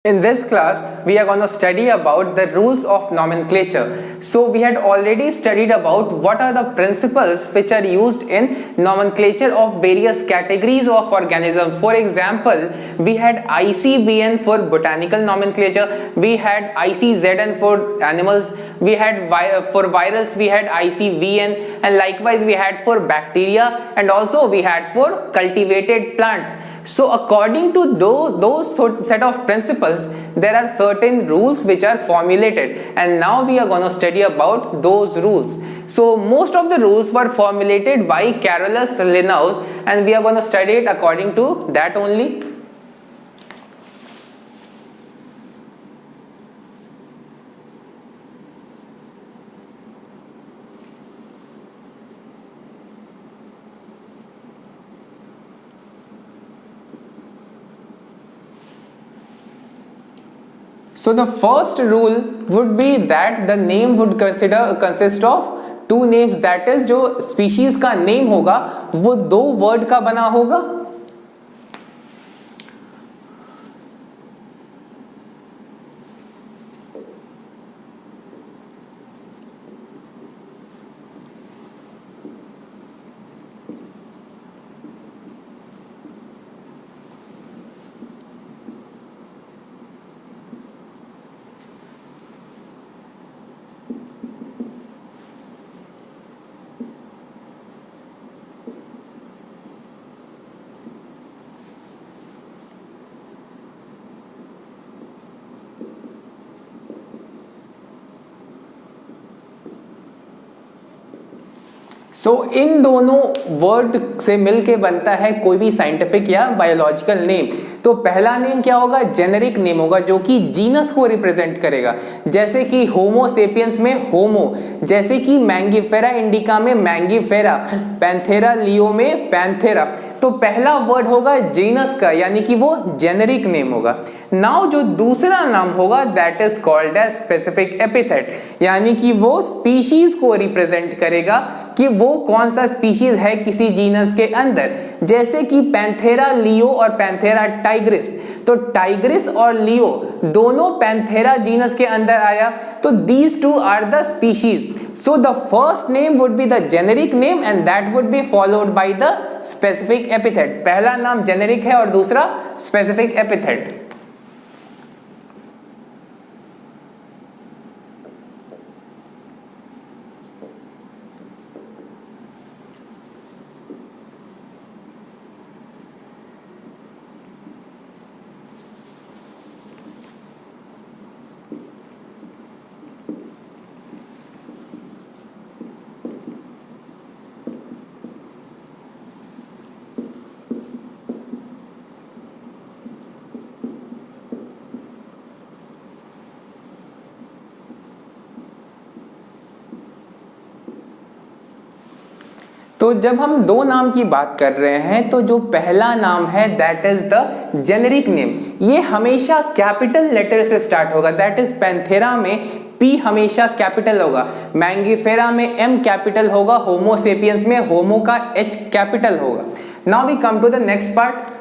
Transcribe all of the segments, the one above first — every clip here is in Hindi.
In this class, we are going to study about the rules of nomenclature. So we had already studied about what are the principles which are used in nomenclature of various categories of organisms. For example, we had ICBN for botanical nomenclature, we had ICZN for animals, we had for virals we had ICVN, and likewise we had for bacteria, and also we had for cultivated plants. So according to those set of principles, there are certain rules which are formulated, and now we are going to study about those rules. So most of the rules were formulated by Carolus Linnaeus, and we are going to study it according to that only. So the first rule would be that the name would consist of two names, that is जो species का name होगा वो दो word का बना होगा. सो इन दोनों वर्ड से मिलके बनता है कोई भी साइंटिफिक या बायोलॉजिकल नेम. तो पहला नेम क्या होगा? जेनेरिक नेम होगा जो कि जीनस को रिप्रेजेंट करेगा. जैसे कि होमो सेपियंस में होमो, जैसे कि मैंगीफेरा इंडिका में मैंगीफेरा, पैंथेरा लियो में पैंथेरा. तो पहला वर्ड होगा जीनस का, यानी कि वो जेनेरिक नेम होगा. नाउ जो दूसरा नाम होगा that is called as specific epithet, यानी कि वो स्पीशीज को रिप्रेजेंट करेगा कि वो कौन सा स्पीशीज है किसी जीनस के अंदर. जैसे कि पैंथेरा लियो और पैंथेरा टाइग्रिस. तो टाइग्रिस और लियो दोनों पैंथेरा जीनस के अंदर आया. तो these two are the species. So the first name would be the generic name and that would be followed by the specific epithet. पहला नाम generic है और दूसरा specific epithet. तो जब हम दो नाम की बात कर रहे हैं तो जो पहला नाम है that is the generic name. ये हमेशा कैपिटल लेटर से स्टार्ट होगा. दैट इज पैंथेरा में P हमेशा कैपिटल होगा, मैंगीफेरा में M कैपिटल होगा, होमो सेपियंस में होमो का H कैपिटल होगा. Now we come to the next part.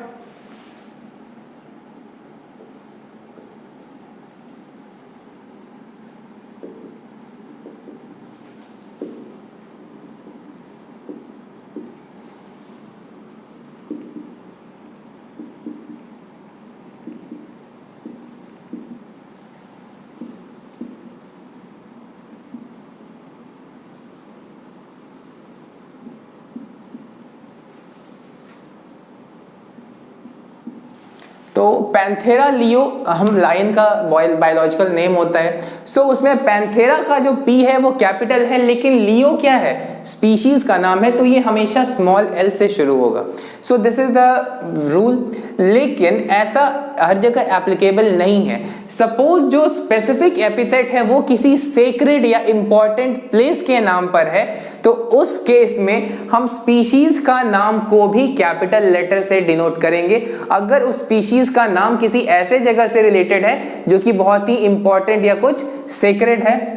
तो पैंथेरा लियो हम लाइन का बायोलॉजिकल नेम होता है. सो उसमें पैंथेरा का जो P है वो कैपिटल है, लेकिन लियो क्या है? स्पीशीज का नाम है, तो ये हमेशा स्मॉल l से शुरू होगा. So this is the rule. लेकिन ऐसा हर जगह एप्लीकेबल नहीं है. सपोज जो स्पेसिफिक एपिथेट है वो किसी सेक्रेड या इंपॉर्टेंट प्लेस के नाम पर है, तो उस केस में हम स्पीशीज का नाम को भी कैपिटल लेटर से डिनोट करेंगे. अगर उस स्पीशीज का नाम किसी ऐसे जगह से रिलेटेड है जो कि बहुत ही इंपॉर्टेंट या कुछ सेक्रेड है.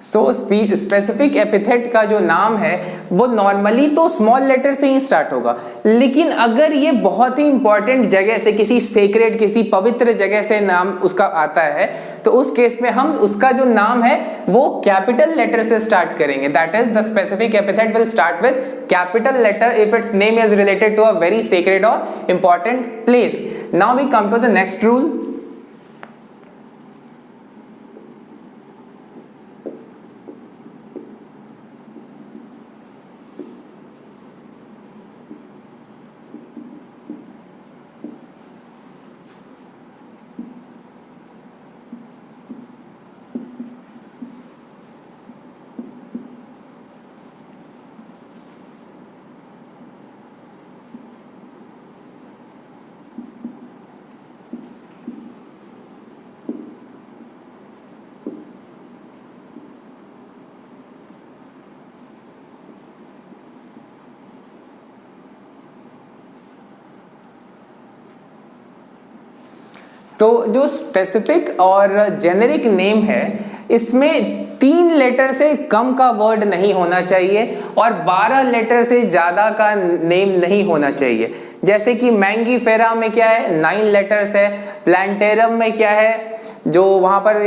सो स्पेसिफिक एपिथेट का जो नाम है वो नॉर्मली तो स्मॉल लेटर से ही स्टार्ट होगा, लेकिन अगर ये बहुत ही इंपॉर्टेंट जगह से, किसी सेक्रेड, किसी पवित्र जगह से नाम उसका आता है, तो उस केस में हम उसका जो नाम है वो कैपिटल लेटर से स्टार्ट करेंगे। That is the specific epithet will start with capital letter if it's name is related to a very sacred और important place. Now we come to the next rule. तो जो स्पेसिफिक और जेनेरिक नेम है इसमें 3 लेटर से कम का वर्ड नहीं होना चाहिए और 12 लेटर से ज्यादा का नेम नहीं होना चाहिए। जैसे कि मैंगीफेरा में क्या है 9 लेटर्स है, प्लांटेरम में क्या है जो वहां पर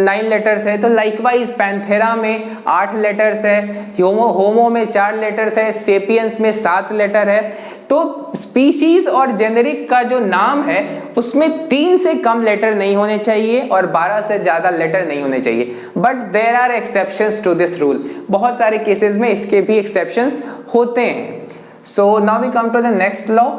9 लेटर्स है, तो लाइकवाइज पैंथेरा में 8 लेटर्स है, होमो में 4 लेटर्स है, सेपियंस में 7 लेटर है। तो स्पीशीज और जेनेरिक का जो नाम है उसमें 3 से कम लेटर नहीं होने चाहिए और 12 से ज्यादा लेटर नहीं होने चाहिए। But there are exceptions to this rule, बहुत सारे केसेस में इसके भी एक्सेप्शंस होते हैं। So now we come to the next law.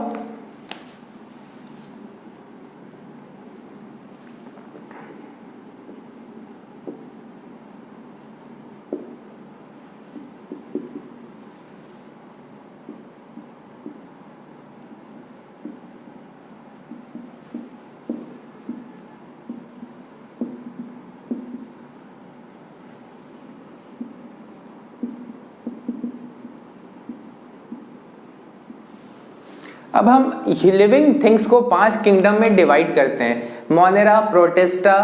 अब हम लिविंग थिंग्स को 5 किंगडम में डिवाइड करते हैं, Monera, Protista,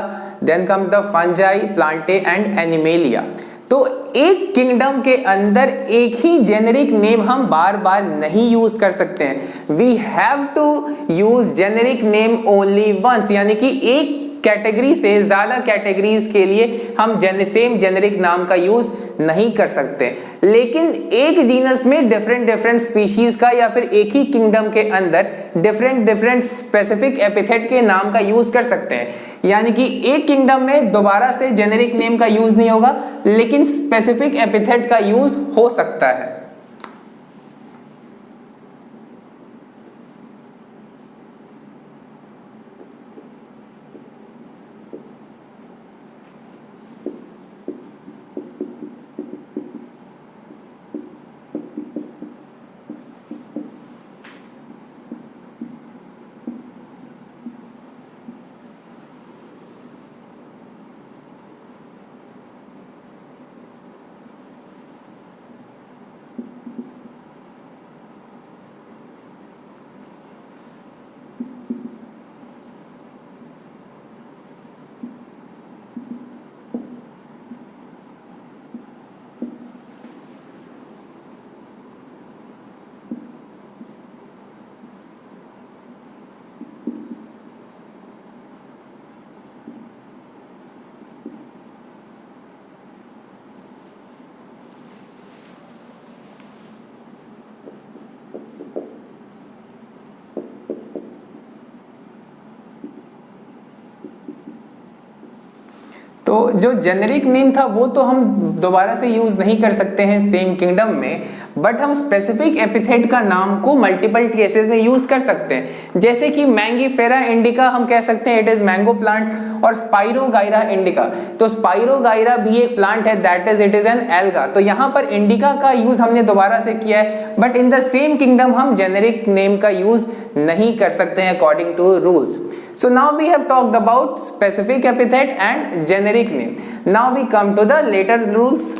then comes the Fungi, Plantae and Animalia. तो एक किंगडम के अंदर एक ही जेनेरिक नेम हम बार बार नहीं यूज कर सकते हैं। We have to use generic name only once, यानी कि एक कैटेगरी से ज्यादा कैटेगरीज के लिए हम सेम जेनेरिक नाम का यूज नहीं कर सकते। लेकिन एक जीनस में डिफरेंट स्पीशीज का या फिर एक ही किंगडम के अंदर डिफरेंट स्पेसिफिक एपिथेट के नाम का यूज कर सकते हैं। यानी कि एक किंगडम में दोबारा से जेनेरिक नेम का यूज नहीं होगा, लेकिन स्पेसिफिक एपिथेट का यूज हो सकता है। तो जो जेनेरिक नेम था वो तो हम दोबारा से यूज नहीं कर सकते हैं सेम किंगडम में, बट हम स्पेसिफिक एपिथेट का नाम को मल्टीपल केसेस में यूज कर सकते हैं। जैसे कि मैंगीफेरा इंडिका हम कह सकते हैं इट इज मैंगो प्लांट, और स्पाइरोगाइरा इंडिका, तो स्पाइरोगाइरा भी एक प्लांट है, that is it is an alga. तो यहाँ पर इंडिका का यूज हमने दोबारा से किया है, but in the same kingdom हम जेनेरिक नेम का यूज नहीं कर सकते हैं according to rules. So now we have talked about specific epithet and generic name. Now we come to the later rules.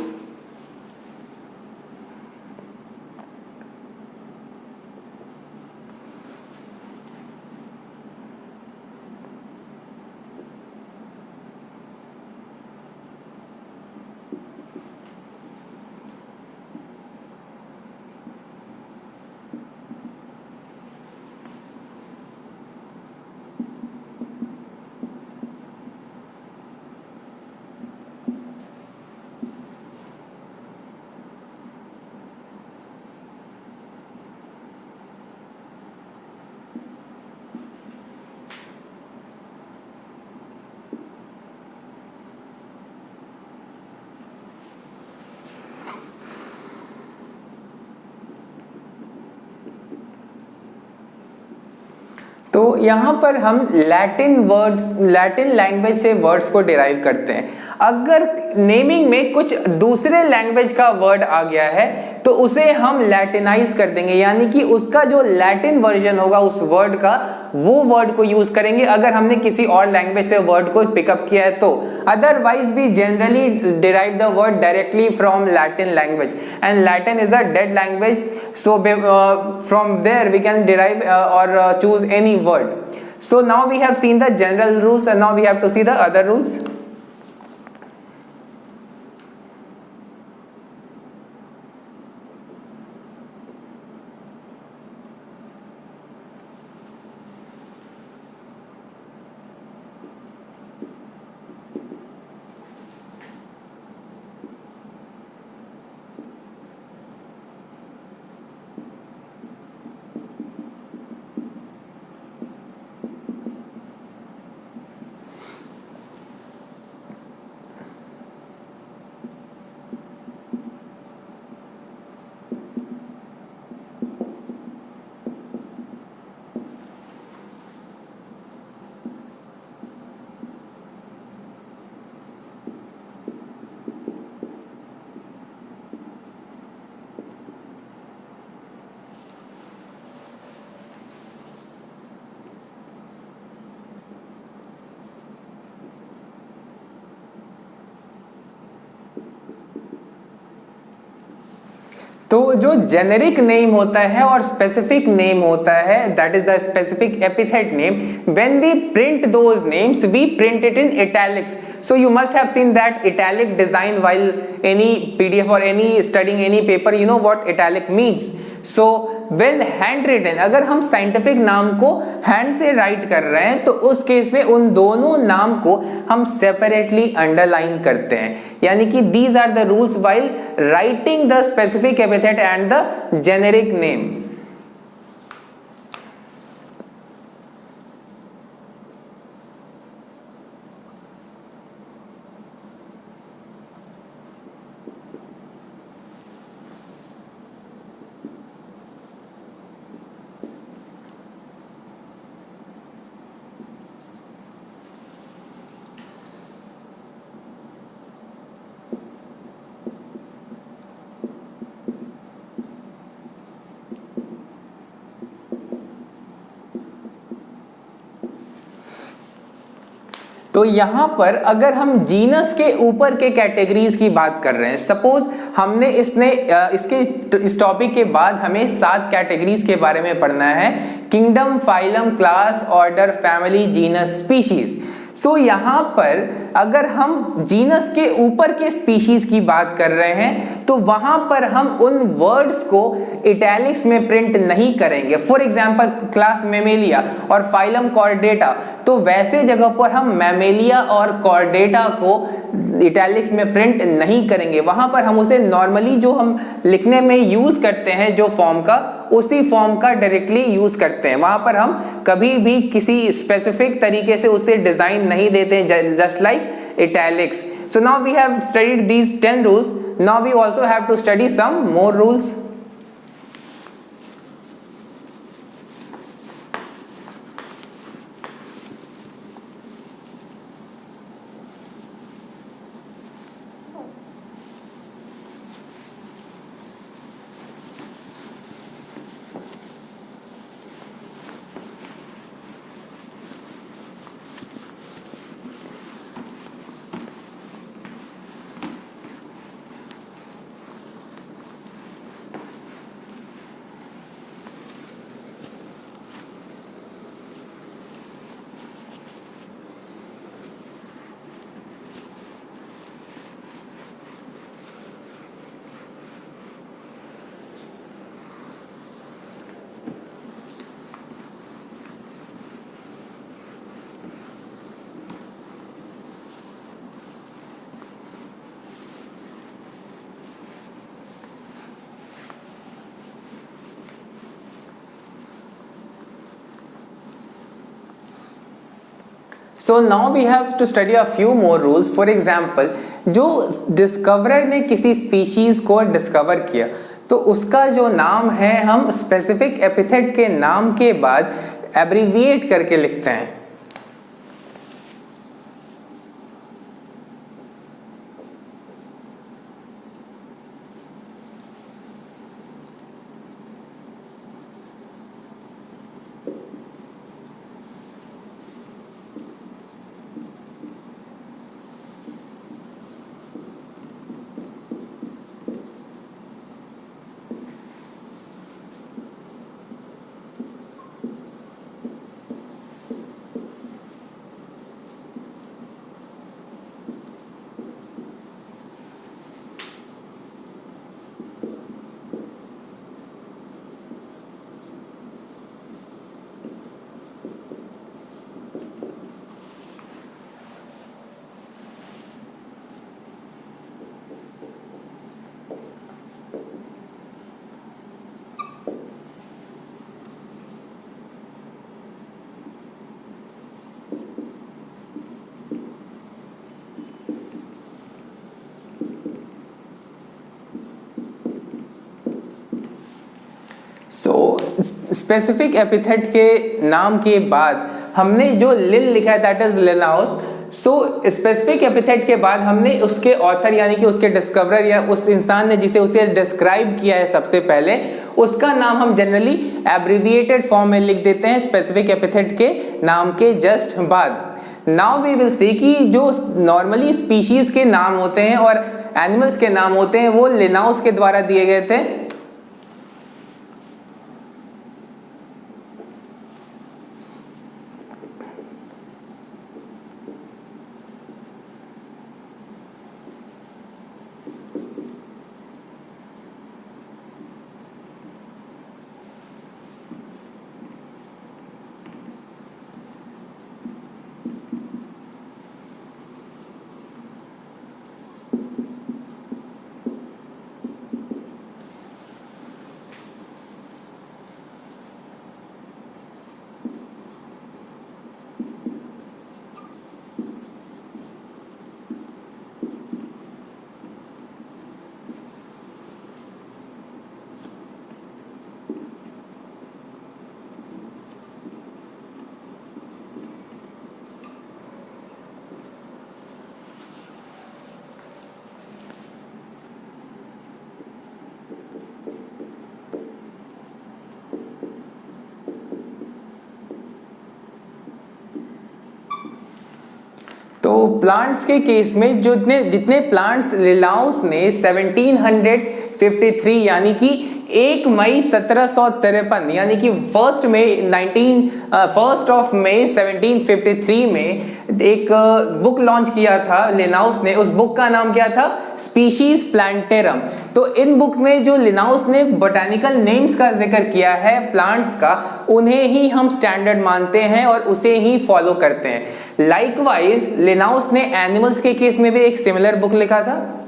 तो यहाँ पर हम लैटिन लैंग्वेज से वर्ड्स को डिराइव करते हैं। अगर नेमिंग में कुछ दूसरे लैंग्वेज का वर्ड आ गया है तो उसे हम लैटिनाइज कर देंगे, यानी कि उसका जो लैटिन वर्जन होगा उस वर्ड का, वो वर्ड को यूज करेंगे अगर हमने किसी और लैंग्वेज से वर्ड को पिकअप किया है तो। Otherwise we generally derive the word directly from Latin language, and Latin is a dead language, so from there we can derive और choose any word. So now we have seen the general rules and now we have to see the other rules. तो जो जेनेरिक नेम होता है और स्पेसिफिक नेम होता है, that is the specific epithet name, when we print those names we print it in italics. So you must have seen that italic design while any PDF or any studying any paper, you know what italic means. So when handwritten, अगर हम साइंटिफिक नाम को हैंड से राइट कर रहे हैं तो उस केस में उन दोनों नाम को हम सेपरेटली अंडरलाइन करते हैं, यानी कि these are the rules while writing the specific epithet and the generic name. तो यहाँ पर अगर हम जीनस के ऊपर के कैटेगरीज की बात कर रहे हैं, सपोज हमने इस टॉपिक के बाद हमें 7 कैटेगरीज के बारे में पढ़ना है, kingdom, phylum, class, order, family, genus, species. So यहाँ पर अगर हम जीनस के ऊपर के स्पीशीज की बात कर रहे हैं तो वहां पर हम उन वर्ड्स को इटैलिक्स में प्रिंट नहीं करेंगे. फॉर एग्जांपल क्लास मैमेलिया और फाइलम कॉर्डेटा, तो वैसे जगह पर हम मैमेलिया और कॉर्डेटा को इटैलिक्स में प्रिंट नहीं करेंगे. वहां पर हम उसे नॉर्मली जो हम लिखने में यूज करते हैं जो फॉर्म का, उसी फॉर्म का डायरेक्टली यूज करते हैं. वहां पर हम कभी भी किसी स्पेसिफिक तरीके से उसे डिजाइन नहीं देते, just like italics. So now we have studied these 10 rules. Now we also have to study some more rules. So now we have to study a few more rules. For example, जो डिस्कवरर ने किसी स्पीशीज को डिस्कवर किया तो उसका जो नाम है, हम स्पेसिफिक एपिथेट के नाम के बाद एब्रीविएट करके लिखते हैं। स्पेसिफिक एपिथेट के नाम के बाद हमने जो लिन लिखा है दैट इज लिनाउस। स्पेसिफिक एपिथेट के बाद हमने उसके ऑथर यानी कि उसके डिस्कवरर या उस इंसान ने जिसे उसे डिस्क्राइब किया है सबसे पहले, उसका नाम हम जनरली एब्रिविएटेड फॉर्म में लिख देते हैं स्पेसिफिक एपिथेट के नाम के जस्ट बाद। नाउ वी विल सी कि जो नॉर्मली स्पीशीज के नाम होते हैं और एनिमल्स के नाम होते हैं वो लिनाउस के द्वारा दिए गए थे। तो प्लांट्स के केस में जो जितने प्लांट्स लिनाउस ने 1753 यानी कि 1 मई 1753 यानी कि 1 मई 1753 में एक बुक लॉन्च किया था लिनाउस ने। उस बुक का नाम क्या था? Species plantarum. तो इन बुक में जो लिनाउस ने बोटानिकल नेम्स का जिक्र किया है प्लांट्स का, उन्हें ही हम स्टैंडर्ड मानते हैं और उसे ही फॉलो करते हैं। लाइकवाइज लिनाउस ने एनिमल्स के केस में भी एक सिमिलर बुक लिखा था।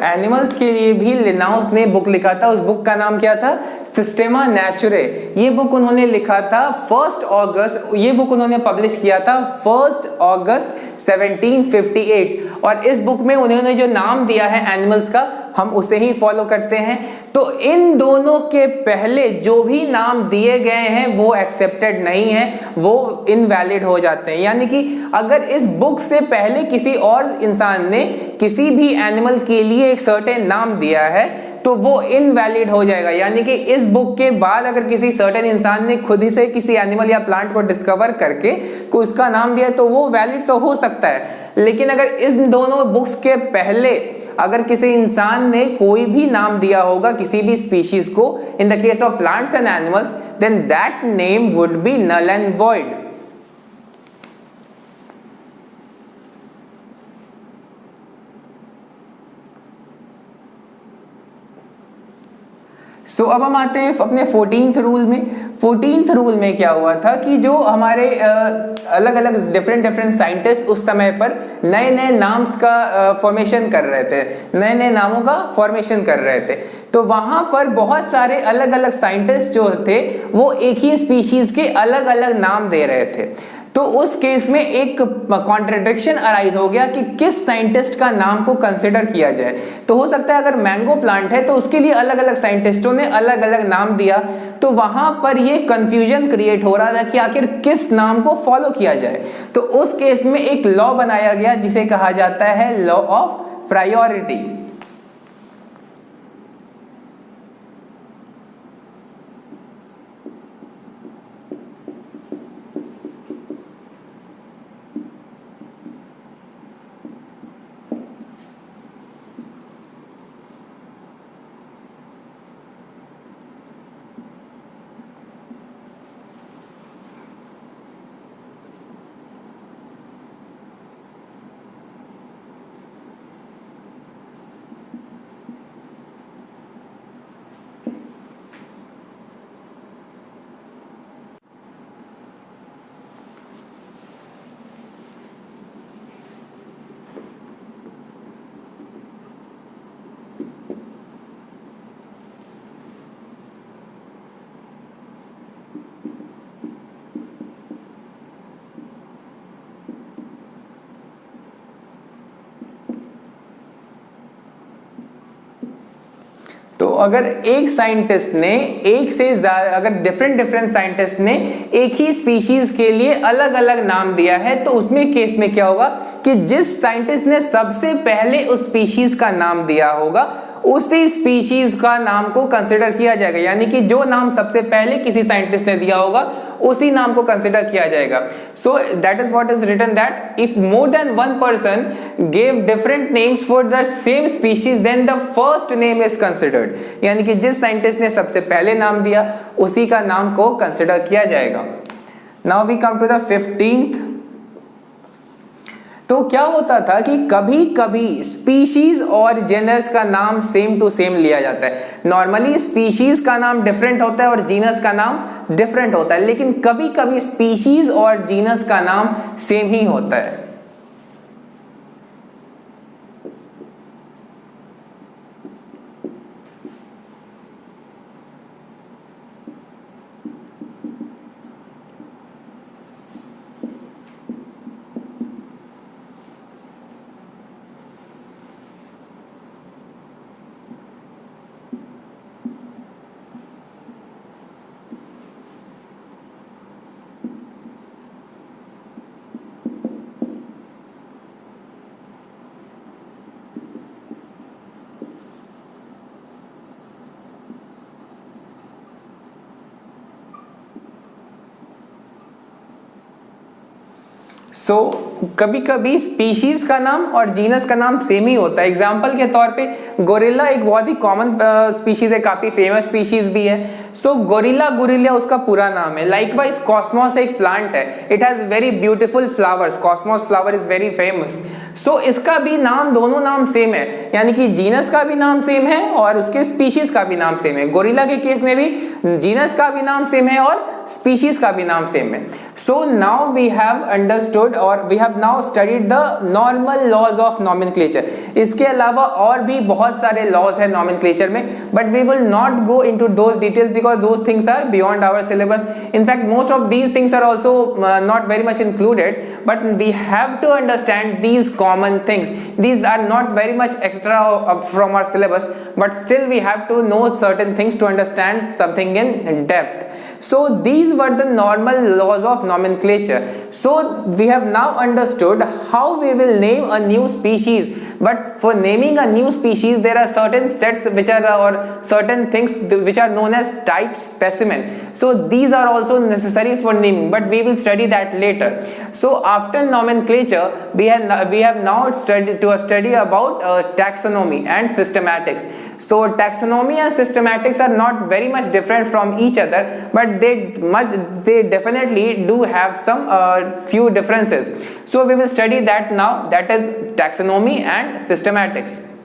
एनिमल्स के लिए भी लिनाउस ने बुक लिखा था। उस बुक का नाम क्या था? सिस्टेमा नेचुरे। ये बुक उन्होंने लिखा था 1 अगस्त, ये बुक उन्होंने पब्लिश किया था 1 अगस्त 1758। और इस बुक में उन्होंने जो नाम दिया है एनिमल्स का, हम उसे ही फॉलो करते हैं। तो इन दोनों के पहले जो भी नाम दिए गए हैं वो एक्सेप्टेड नहीं है, वो इनवैलिड हो जाते हैं। यानी कि अगर इस बुक से पहले किसी और इंसान ने किसी भी एनिमल के लिए एक सर्टेन नाम दिया है तो वो इनवैलिड हो जाएगा। यानी कि इस बुक के बाद अगर किसी सर्टेन इंसान ने खुद ही से किसी एनिमल या प्लांट को डिस्कवर करके को उसका नाम दिया तो वो वैलिड तो हो सकता है, लेकिन अगर इस दोनों बुक्स के पहले अगर किसी इंसान ने कोई भी नाम दिया होगा किसी भी स्पीशीज को, in the case of plants and animals, then that name would be null and void. So अब हम आते हैं अपने 14th रूल में। 14th रूल में क्या हुआ था कि जो हमारे अलग अलग डिफरेंट साइंटिस्ट उस समय पर नए नए नाम्स का फॉर्मेशन कर रहे थे, नए नए नामों का फॉर्मेशन कर रहे थे। तो वहां पर बहुत सारे अलग अलग साइंटिस्ट जो थे वो एक ही स्पीशीज के अलग अलग नाम दे रहे थे। तो उस केस में एक कॉन्ट्रडिक्शन अराइज हो गया कि किस साइंटिस्ट का नाम को कंसिडर किया जाए। तो हो सकता है अगर मैंगो प्लांट है तो उसके लिए अलग अलग साइंटिस्टों ने अलग अलग नाम दिया, तो वहां पर ये कंफ्यूजन क्रिएट हो रहा था कि आखिर किस नाम को फॉलो किया जाए। तो उस केस में एक लॉ बनाया गया जिसे कहा जाता है लॉ ऑफ प्रायोरिटी। तो अगर एक साइंटिस्ट ने एक से अगर डिफरेंट साइंटिस्ट ने एक ही स्पीशीज के लिए अलग अलग नाम दिया है, तो उसमें केस में क्या होगा कि जिस साइंटिस्ट ने सबसे पहले उस स्पीशीज का नाम दिया होगा उसी स्पीशीज का नाम को कंसिडर किया जाएगा। यानी कि जो नाम सबसे पहले किसी साइंटिस्ट ने दिया होगा उसी नाम को कंसिडर किया जाएगा। So that is what is written that if more than one person gave different names for the same species then the first name is considered. यानी कि जिस साइंटिस्ट ने सबसे पहले नाम दिया उसी का नाम को कंसिडर किया जाएगा। Now we come to the 15th। तो क्या होता था कि कभी कभी स्पीशीज और जेनस का नाम सेम टू सेम लिया जाता है। नॉर्मली स्पीशीज का नाम डिफरेंट होता है और जीनस का नाम डिफरेंट होता है, लेकिन कभी कभी स्पीशीज और जीनस का नाम सेम ही होता है। सो कभी कभी स्पीशीज का नाम और जीनस का नाम सेम ही होता है। एग्जाम्पल के तौर पे गोरिल्ला एक बहुत ही कॉमन स्पीशीज है, काफी फेमस स्पीशीज भी है। सो गोरिल्ला गोरिल्ला उसका पूरा नाम है। लाइकवाइज कॉस्मोस एक प्लांट है, it has very beautiful flowers, cosmos flower is very famous. So इसका भी नाम, दोनों नाम सेम है, यानी कि जीनस का भी नाम सेम है और उसके स्पीशीज का भी नाम सेम है। गोरिल्ला के केस में भी जीनस का भी नाम सेम है और स्पीशीज का भी नाम सेम है। So now we have understood और we have now studied the normal laws of nomenclature. इसके अलावा और भी बहुत सारे लॉज है नॉमेनक्लेचर में, but we will not go into those details because those things are beyond our syllabus. In fact, most of these things are also not very much included, but we have to understand these common things. These are not very much extra from our syllabus, but still we have to know certain things to understand something in depth. So these were the normal laws of nomenclature. So we have now understood how we will name a new species, but for naming a new species there are certain sets which are or certain things which are known as type specimen. So these are also necessary for naming, but we will study that later. So after nomenclature, we have now study about taxonomy and systematics. So taxonomy and systematics are not very much different from each other, but they definitely do have some few differences. So we will study that now, that is taxonomy and systematics.